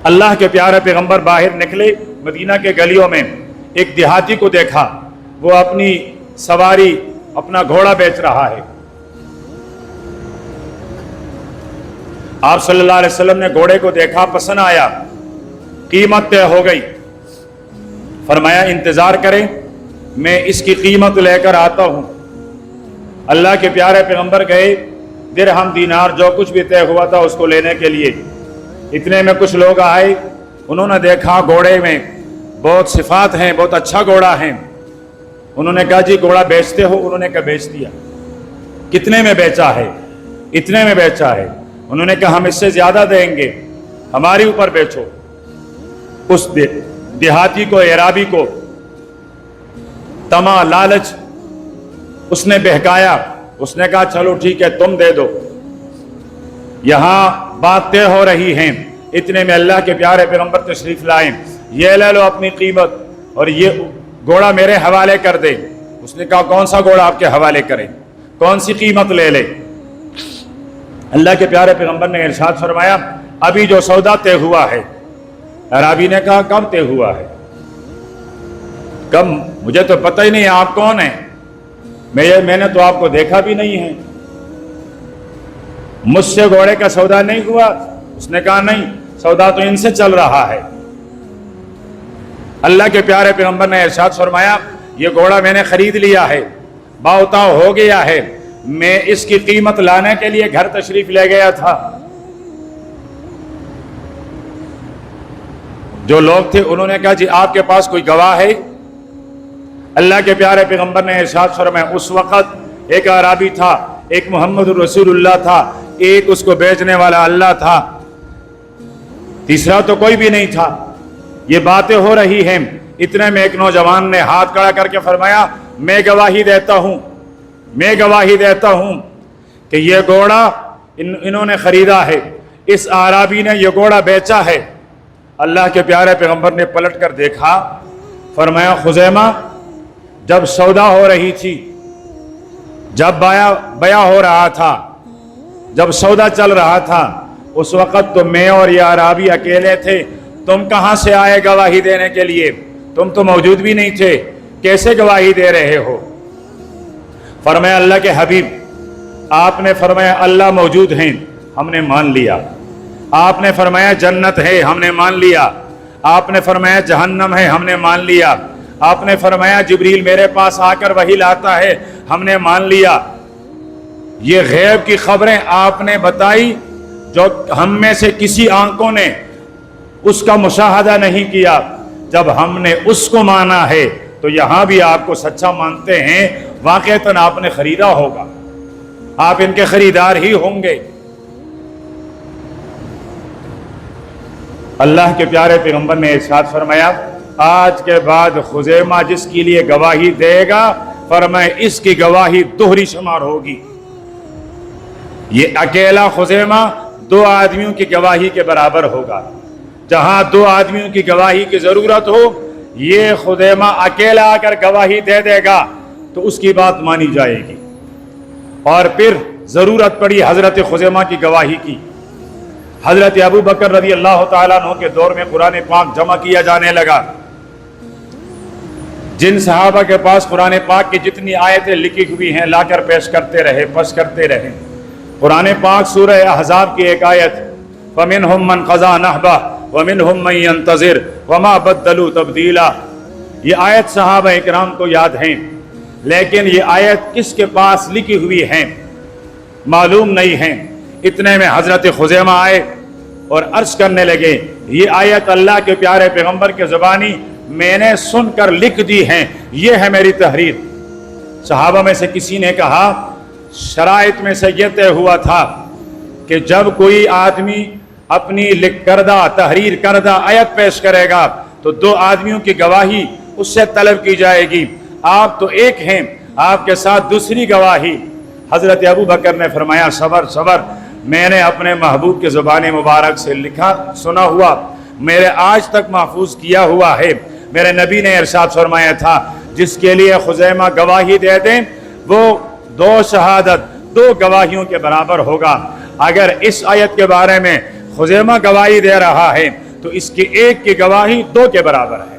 اللہ کے پیارے پیغمبر باہر نکلے، مدینہ کے گلیوں میں ایک دیہاتی کو دیکھا، وہ اپنی سواری اپنا گھوڑا بیچ رہا ہے۔ آپ صلی اللہ علیہ وسلم نے گھوڑے کو دیکھا، پسند آیا، قیمت طے ہو گئی۔ فرمایا انتظار کریں، میں اس کی قیمت لے کر آتا ہوں۔ اللہ کے پیارے پیغمبر گئے، درہم دینار جو کچھ بھی طے ہوا تھا اس کو لینے کے لیے۔ اتنے میں کچھ لوگ آئے، انہوں نے دیکھا گھوڑے میں بہت صفات ہیں، بہت اچھا گھوڑا ہے۔ انہوں نے کہا جی گھوڑا بیچتے ہو؟ انہوں نے کہا بیچ دیا۔ کتنے میں بیچا ہے؟ اتنے میں بیچا ہے۔ انہوں نے کہا ہم اس سے زیادہ دیں گے، ہماری اوپر بیچو۔ اس دیہاتی کو، اعرابی کو طمع، لالچ اس نے بہکایا۔ اس نے کہا چلو ٹھیک ہے تم دے دو، یہاں بات طے ہو رہی ہیں۔ اتنے میں اللہ کے پیارے پیغمبر تشریف لائیں، یہ لے لو اپنی قیمت اور یہ گھوڑا میرے حوالے کر دے۔ اس نے کہا کون سا گھوڑا آپ کے حوالے کریں، کون سی قیمت لے لے؟ اللہ کے پیارے پیغمبر نے ارشاد فرمایا ابھی جو سودا طے ہوا ہے۔ عربی نے کہا کب طے ہوا ہے؟ کب؟ مجھے تو پتہ ہی نہیں آپ کون ہیں، میں نے تو آپ کو دیکھا بھی نہیں ہے، مجھ سے گھوڑے کا سودا نہیں ہوا۔ اس نے کہا نہیں، سودا تو ان سے چل رہا ہے۔ اللہ کے پیارے پیغمبر نے ارشاد فرمایا یہ گھوڑا میں نے خرید لیا ہے، باؤتاؤ ہو گیا ہے، میں اس کی قیمت لانے کے لیے گھر تشریف لے گیا تھا۔ جو لوگ تھے انہوں نے کہا جی آپ کے پاس کوئی گواہ ہے؟ اللہ کے پیارے پیغمبر نے ارشاد فرمایا اس وقت ایک اعرابی تھا، ایک محمد رسول اللہ تھا، ایک اس کو بیچنے والا اللہ تھا، تیسرا تو کوئی بھی نہیں تھا۔ یہ باتیں ہو رہی ہیں، اتنے میں ایک نوجوان نے ہاتھ کھڑا کر کے فرمایا میں گواہی دیتا ہوں، میں گواہی دیتا ہوں کہ یہ گھوڑا انہوں نے خریدا ہے، اس اعرابی نے یہ گھوڑا بیچا ہے۔ اللہ کے پیارے پیغمبر نے پلٹ کر دیکھا، فرمایا خزیمہ جب سودا ہو رہی تھی، جب بیع ہو رہا تھا، جب سودا چل رہا تھا، اس وقت تو میں اور یہ اعرابی اکیلے تھے، تم کہاں سے آئے گواہی دینے کے لیے؟ تم تو موجود بھی نہیں تھے، کیسے گواہی دے رہے ہو؟ فرمایا اللہ کے حبیب آپ نے فرمایا اللہ موجود ہیں، ہم نے مان لیا۔ آپ نے فرمایا جنت ہے، ہم نے مان لیا۔ آپ نے فرمایا جہنم ہے، ہم نے مان لیا۔ آپ نے فرمایا جبریل میرے پاس آ کر وحی لاتا ہے، ہم نے مان لیا۔ یہ غیب کی خبریں آپ نے بتائی جو ہم میں سے کسی آنکھوں نے اس کا مشاہدہ نہیں کیا۔ جب ہم نے اس کو مانا ہے تو یہاں بھی آپ کو سچا مانتے ہیں، واقعتاً آپ نے خریدا ہوگا، آپ ان کے خریدار ہی ہوں گے۔ اللہ کے پیارے پیغمبر نے ارشاد فرمایا آج کے بعد خزیمہ جس کے لیے گواہی دے گا، فرمایا اس کی گواہی دوہری شمار ہوگی۔ یہ اکیلا خزیمہ دو آدمیوں کی گواہی کے برابر ہوگا۔ جہاں دو آدمیوں کی گواہی کی ضرورت ہو، یہ خزیمہ اکیلا آ کر گواہی دے دے گا تو اس کی بات مانی جائے گی۔ اور پھر ضرورت پڑی حضرت خزیمہ کی گواہی کی، حضرت ابو بکر رضی اللہ تعالیٰ عنہ کے دور میں قرآن پاک جمع کیا جانے لگا۔ جن صحابہ کے پاس قرآن پاک کی جتنی آیتیں لکھی ہوئی ہیں لا کر پیش کرتے رہے، پس کرتے رہے۔ قرآن پاک سورہ احزاب کی ایک آیت فَمِنْهُمْ مَنْ قَضَى نَحْبَهُ وَمِنْهُمْ مَنْ يَنْتَظِرُ وَمَا بَدَّلُوا تَبْدِيلًا، یہ آیت صحابہ اکرام کو یاد ہیں، لیکن یہ آیت کس کے پاس لکھی ہوئی ہیں معلوم نہیں ہیں۔ اتنے میں حضرت خزیمہ آئے اور عرض کرنے لگے یہ آیت اللہ کے پیارے پیغمبر کے زبانی میں نے سن کر لکھ دی ہیں، یہ ہے میری تحریر۔ صحابہ میں سے کسی نے کہا شرائط میں سے یہ طے ہوا تھا کہ جب کوئی آدمی اپنی لکھ کردہ تحریر کردہ آیت پیش کرے گا تو دو آدمیوں کی گواہی اس سے طلب کی جائے گی، آپ تو ایک ہیں، آپ کے ساتھ دوسری گواہی۔ حضرت ابو بکر نے فرمایا صبر صبر، میں نے اپنے محبوب کے زبان مبارک سے لکھا سنا ہوا، میرے آج تک محفوظ کیا ہوا ہے۔ میرے نبی نے ارشاد فرمایا تھا جس کے لیے خزیمہ گواہی دے دیں وہ دو شہادت، دو گواہیوں کے برابر ہوگا۔ اگر اس آیت کے بارے میں خزیمہ گواہی دے رہا ہے تو اس کی ایک کی گواہی 2 کے برابر ہے۔